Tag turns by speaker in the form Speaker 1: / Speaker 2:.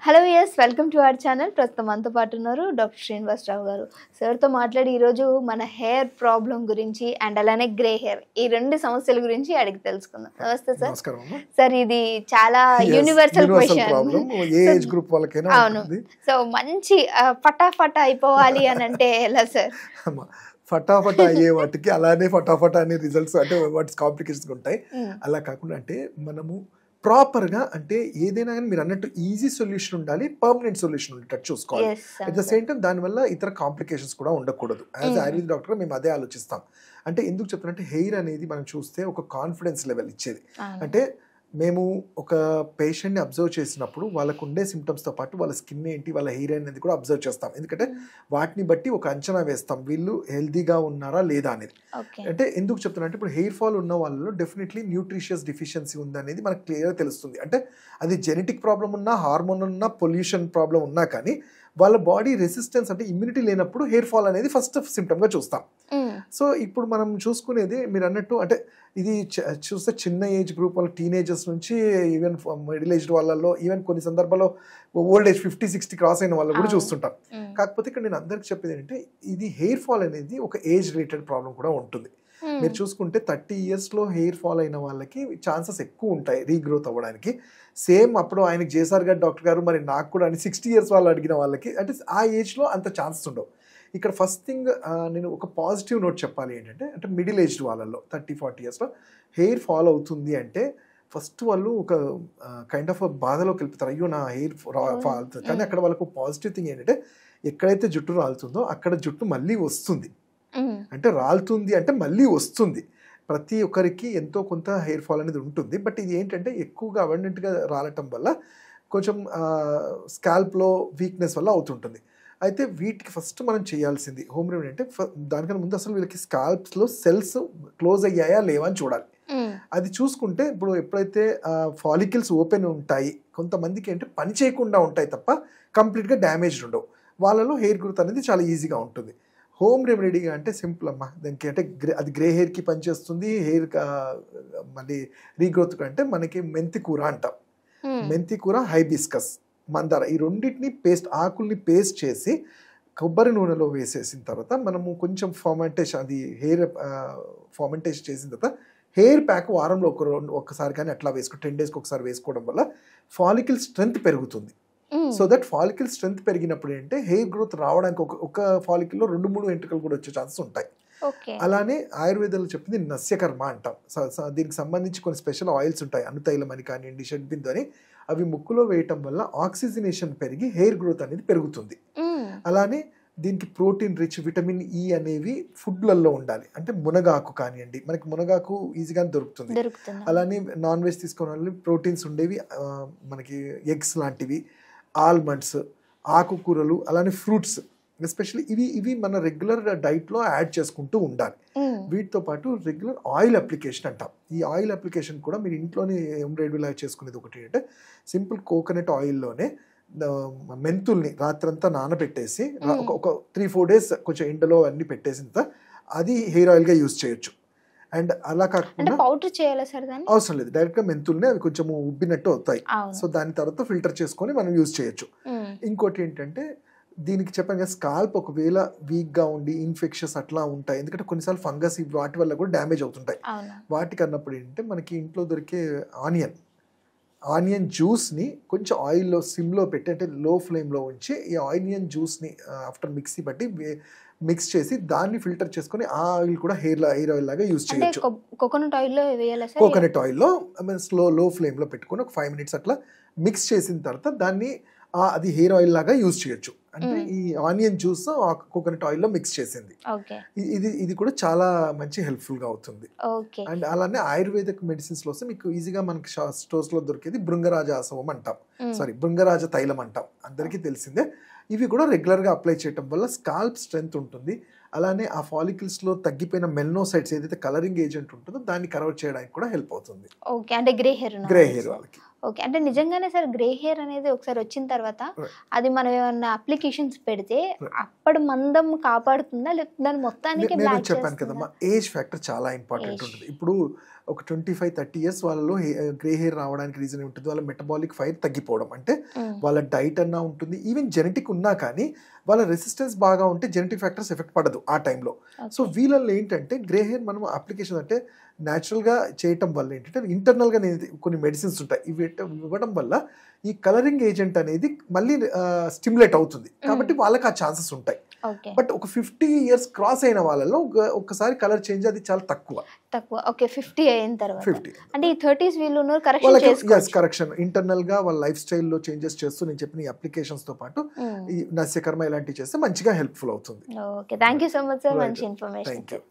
Speaker 1: Hello yes welcome to our channel. ప్రస్తుతం మనతో పాటు ఉన్నారు డాక్టర్ శ్రీనివాసరావు గారు. సార్తో మాట్లాడి ఈరోజు మన హెయిర్ ప్రాబ్లం గురించి అండ్ అలానే గ్రే హెయిర్ ఈ రెండు సమస్యల గురించి అడిగి తెలుసుకుందాం. నమస్తే సార్.
Speaker 2: నమస్కారం.
Speaker 1: సార్ ఇది చాలా యూనివర్సల్ క్వశ్చన్.
Speaker 2: అవును.
Speaker 1: సో మంచి ఫటాఫట్ అయిపోవాలి అని అంటే ఎలా సార్?
Speaker 2: ఫటాఫట్ అయ్యే వాటికి అలానే ఫటాఫట్ అనే రిజల్ట్స్ అంటే వాటి కాంప్లికేషన్స్ ఉంటాయి. అలా కాకుండా అంటే మనము ప్రాపర్గా అంటే ఏదైనా కానీ మీరు అన్నట్టు ఈజీ సొల్యూషన్ ఉండాలి, పర్మనెంట్ సొల్యూషన్ ఉండేటట్టు చూసుకోవాలి. అట్ ద సేమ్ టైం దానివల్ల ఇతర కాంప్లికేషన్స్ కూడా ఉండకూడదు. యాజ్ ఆయుర్వేద డాక్టర్ మేము అదే ఆలోచిస్తాం. అంటే ఎందుకు చెప్తానంటే హెయిర్ అనేది మనం చూస్తే ఒక కాన్ఫిడెన్స్ లెవెల్ ఇచ్చేది. అంటే మేము ఒక పేషెంట్ని అబ్జర్వ్ చేసినప్పుడు వాళ్ళకు ఉండే సిమ్టమ్స్తో పాటు వాళ్ళ స్కిన్ ఏంటి, వాళ్ళ హెయిర్ అనేది కూడా అబ్జర్వ్ చేస్తాం. ఎందుకంటే వాటిని బట్టి ఒక అంచనా వేస్తాం వీళ్ళు హెల్దీగా ఉన్నారా లేదా అనేది. అంటే ఎందుకు చెప్తున్నా ఇప్పుడు హెయిర్ ఫాల్ ఉన్న వాళ్ళలో డెఫినెట్లీ న్యూట్రిషియస్ డిఫిషియన్సీ ఉందనేది మనకు క్లియర్గా తెలుస్తుంది. అంటే అది జెనెటిక్ ప్రాబ్లం ఉన్నా, హార్మోన్ ఉన్నా, పొల్యూషన్ ప్రాబ్లం ఉన్నా కానీ వాళ్ళ బాడీ రెసిస్టెన్స్ అంటే ఇమ్యూనిటీ లేనప్పుడు హెయిర్ ఫాల్ అనేది ఫస్ట్ సిమ్టమ్గా చూస్తాం. సో ఇప్పుడు మనం చూసుకునేది మీరు అన్నట్టు అంటే ఇది చూస్తే చిన్న ఏజ్ గ్రూప్ వాళ్ళ టీనేజర్స్ నుంచి ఈవెన్ మిడిల్ ఏజ్డ్ వాళ్ళలో ఈవెన్ కొన్ని సందర్భాల్లో ఓల్డ్ ఏజ్ 50-60 క్రాస్ అయిన వాళ్ళు కూడా చూస్తుంటాం. కాకపోతే ఇక్కడ నేను అందరికి చెప్పేది ఏంటంటే ఇది హెయిర్ ఫాల్ అనేది ఒక ఏజ్ రిలేటెడ్ ప్రాబ్లం కూడా ఉంటుంది. మీరు చూసుకుంటే 30 yearsలో హెయిర్ ఫాల్ అయిన వాళ్ళకి ఛాన్సెస్ ఎక్కువ ఉంటాయి రీగ్రోత్ అవ్వడానికి. సేమ్ అప్పుడు ఆయనకి చేశారు కదా డాక్టర్ గారు, మరి నాకు కూడా అని 60 years వాళ్ళు అడిగిన వాళ్ళకి అంటే ఆ ఏజ్లో అంత ఛాన్సెస్ ఉండవు. ఇక్కడ ఫస్ట్ థింగ్ నేను ఒక పాజిటివ్ నోట్ చెప్పాలి ఏంటంటే అంటే మిడిల్ ఏజ్డ్ వాళ్ళలో 30-40 yearsలో హెయిర్ ఫాల్ అవుతుంది అంటే ఫస్ట్ వాళ్ళు ఒక కైండ్ ఆఫ్ బాధలోకి వెళ్ళిపోతారు, అయ్యో నా హెయిర్ ఫాల్ అవుతుంది. కానీ అక్కడ వాళ్ళకు పాజిటివ్ థింగ్ ఏంటంటే ఎక్కడైతే జుట్టు రాలుతుందో అక్కడ జుట్టు మళ్ళీ వస్తుంది. అంటే రాలుతుంది అంటే మళ్ళీ వస్తుంది. ప్రతి ఒక్కరికి ఎంతో కొంత హెయిర్ ఫాల్ అనేది ఉంటుంది. బట్ ఇది ఏంటంటే ఎక్కువగా అబండెంట్గా రాలటం వల్ల కొంచెం స్కాల్ప్లో వీక్నెస్ వల్ల అవుతుంటుంది. అయితే వీటికి ఫస్ట్ మనం చేయాల్సింది హోమ్ రెమెడీ అంటే దానికన్నా ముందు అసలు వీళ్ళకి స్కాల్ప్స్లో సెల్స్ క్లోజ్ అయ్యాయా లేవా అని చూడాలి. అది చూసుకుంటే ఇప్పుడు ఎప్పుడైతే ఫాలికల్స్ ఓపెన్ ఉంటాయి, కొంతమందికి అంటే పని చేయకుండా ఉంటాయి తప్ప కంప్లీట్గా డ్యామేజ్డ్ ఉండవు. వాళ్ళలో హెయిర్ గ్రోత్ అనేది చాలా ఈజీగా ఉంటుంది. హోమ్ రెమెడీగా అంటే సింపుల్ అమ్మా, దానికి అంటే అది గ్రే హెయిర్కి పనిచేస్తుంది, హెయిర్ మళ్ళీ రీగ్రోత్ అంటే మనకి మెంతి కూర అంటాం. మెంతి కూర, హైబిస్కస్, మందార ఈ రెండింటిని పేస్ట్ ఆకుల్ని పేస్ట్ చేసి కొబ్బరి నూనెలో వేసేసిన తర్వాత మనము కొంచెం ఫర్మెంటేషన్ అది హెయిర్ ఫర్మెంటేషన్ చేసిన తర్వాత హెయిర్ ప్యాక్ వారంలో ఒక్కసారి కానీ అట్లా 10 daysకి ఒకసారి వేసుకోవడం వల్ల ఫాలికల్ స్ట్రెంగ్త్ పెరుగుతుంది. సో దట్ ఫాలికల్ స్ట్రెంగ్త్ పెరిగినప్పుడు ఏంటంటే హెయిర్ గ్రోత్ రావడానికి ఒక ఫాలికల్లో 2-3 వెంట్రుకలు కూడా వచ్చే ఛాన్సెస్ ఉంటాయి. అలానే ఆయుర్వేదంలో చెప్పింది నస్యకర్మ అంటాం. దీనికి సంబంధించి కొన్ని స్పెషల్ ఆయిల్స్ ఉంటాయి, అనుతైలం అని కానివ్వండి, షడ్బిందు అని. అవి ముక్కులో వేయటం వల్ల ఆక్సిజనేషన్ పెరిగి హెయిర్ గ్రోత్ అనేది పెరుగుతుంది. అలానే దీనికి ప్రోటీన్ రిచ్, విటమిన్ ఈ అనేవి ఫుడ్లలో ఉండాలి. అంటే మునగాకు కానివ్వండి, మనకి మునగాకు ఈజీగా దొరుకుతుంది. అలానే నాన్ వెజ్ తీసుకున్న వాళ్ళు ప్రోటీన్స్ ఉండేవి మనకి ఎగ్స్ లాంటివి, ఆల్మండ్స్, ఆకుకూరలు, అలానే ఫ్రూట్స్ ఎస్పెషల్లీ ఇవి మన రెగ్యులర్ డైట్లో యాడ్ చేసుకుంటూ ఉండాలి. వీటితో పాటు రెగ్యులర్ ఆయిల్ అప్లికేషన్ అంటాం. ఈ ఆయిల్ అప్లికేషన్ కూడా మీరు ఇంట్లోనే రెగ్యులర్ చేసుకునేది ఒకటి అంటే సింపుల్ కోకోనట్ ఆయిల్లోనే మెంతుల్ని రాత్రంతా నానబెట్టేసి ఒక 3-4 days కొంచెం ఎండలో అన్ని పెట్టేసిన తర్వాత అది హెయిర్ ఆయిల్గా యూజ్ చేయొచ్చు. అండ్ అలా కాకుండా
Speaker 1: పౌడర్ చేయాలా సార్?
Speaker 2: అవసరం లేదు, డైరెక్ట్గా మెంతుల్ని అవి కొంచెం ఉబ్బినట్టు అవుతాయి. సో దాని తర్వాత ఫిల్టర్ చేసుకొని మనం యూజ్ చేయొచ్చు. ఇంకోటి ఏంటంటే దీనికి చెప్పాను కదా, స్కాల్ప్ ఒకవేళ వీక్గా ఉండి ఇన్ఫెక్షన్స్ అట్లా ఉంటాయి, ఎందుకంటే కొన్నిసార్లు ఫంగస్ వాటి వల్ల కూడా డ్యామేజ్ అవుతుంటాయి. వాటికి అన్నప్పుడు ఏంటంటే మనకి ఇంట్లో దొరికే ఆనియన్ జ్యూస్ని కొంచెం ఆయిల్లో సిమ్లో పెట్టి అంటే లో ఫ్లేమ్లో ఉంచి ఈ ఆనియన్ జ్యూస్ని ఆఫ్టర్ మిక్సీ బట్టి మిక్స్ చేసి దాన్ని ఫిల్టర్ చేసుకొని ఆ ఆయిల్ కూడా హెయిర్ ఆయిల్ లాగా యూజ్ చేయొచ్చు.
Speaker 1: కోకోనట్
Speaker 2: ఆయిల్లో లో ఫ్లేమ్లో పెట్టుకొని ఒక 5 minutes అట్లా మిక్స్ చేసిన తర్వాత దాన్ని అది హెయిర్ ఆయిల్ లాగా యూజ్ చేయొచ్చు. అంటే ఈ ఆనియన్ జ్యూస్ కోకోనట్ ఆయిల్లో మిక్స్ చేసింది. ఇది కూడా చాలా మంచి హెల్ప్ఫుల్గా అవుతుంది. అండ్ అలానే ఆయుర్వేదిక్ మెడిసిన్స్లో వస్తే మీకు ఈజీగా మనకి స్టోర్స్లో దొరికేది భృంగరాజ ఆసవం అంటాం, భృంగరాజ తైలం అంటాం, అందరికీ తెలిసిందే. ఇవి కూడా రెగ్యులర్గా అప్లై చేయడం వల్ల స్కాల్ప్ స్ట్రెంగ్త్ ఉంటుంది. అలానే ఆ ఫాలికల్స్లో తగ్గిపోయిన మెల్నోసైట్స్ ఏదైతే కలరింగ్ ఏజెంట్ ఉంటుందో దాన్ని కవర్ చేయడానికి కూడా హెల్ప్ అవుతుంది.
Speaker 1: అంటే గ్రే హెయిర్
Speaker 2: వాళ్ళకి.
Speaker 1: ఓకే. అంటే నిజంగానే సార్ గ్రే హెయిర్ అనేది ఒకసారి వచ్చిన తర్వాత అది మనం ఏమన్నా అప్లికేషన్స్ పెడితే అప్పటి మందం కాపాడుతుందా లేకపోతే దాని మొత్తానికి
Speaker 2: నేను
Speaker 1: బ్లాక్
Speaker 2: చెప్పాను కదమ్మా, ఏజ్ ఫ్యాక్టర్ చాలా ఇంపార్టెంట్ ఉంటుంది. ఇప్పుడు ఒక 25-30 ఇయర్స్ వాళ్ళలో గ్రే హెయిర్ రావడానికి రీజన్ ఉంటుంది వాళ్ళ మెటబాలిక్ ఫైర్ తగ్గిపోవడం. అంటే వాళ్ళ డైట్ అన్నా ఉంటుంది, ఈవెన్ జెనెటిక్ ఉన్నా కానీ వాళ్ళ రెసిస్టెన్స్ బాగా ఉంటే జెనెటిక్ ఫ్యాక్టర్స్ ఎఫెక్ట్ పడదు ఆ టైంలో. సో వీళ్ళల్లో ఏంటంటే గ్రే హెయిర్ మనం అప్లికేషన్ అంటే న్యాచురల్గా చేయటం వల్ల ఏంటంటే ఇంటర్నల్గా కొన్ని మెడిసిన్స్ ఉంటాయి, ఇవి ఇవ్వడం వల్ల ఈ కలరింగ్ ఏజెంట్ అనేది మళ్ళీ స్టిమ్యులేట్ అవుతుంది, కాబట్టి వాళ్ళకి ఆ ఛాన్సెస్ ఉంటాయి. బట్ ఒక 50 ఇయర్స్ క్రాస్ అయిన వాళ్ళలో ఒక్కసారి కలర్ చేంజ్ అది చాలా తక్కువ.
Speaker 1: ఓకే. 50 అయిన తర్వాత అంటే ఈ 30s వీళ్ళు
Speaker 2: కరెక్షన్ ఇంటర్నల్ గా వాళ్ళ లైఫ్ స్టైల్లో చేంజెస్ చేస్తూ నేను చెప్పిన ఈ అప్లికేషన్స్ తో పాటు ఈ నస్యకర్మ ఇలాంటివి చేస్తే మంచిగా హెల్ప్ఫుల్ అవుతుంది.
Speaker 1: Okay, thank you so much sir, మంచి ఇన్ఫర్మేషన్.
Speaker 2: Thank you.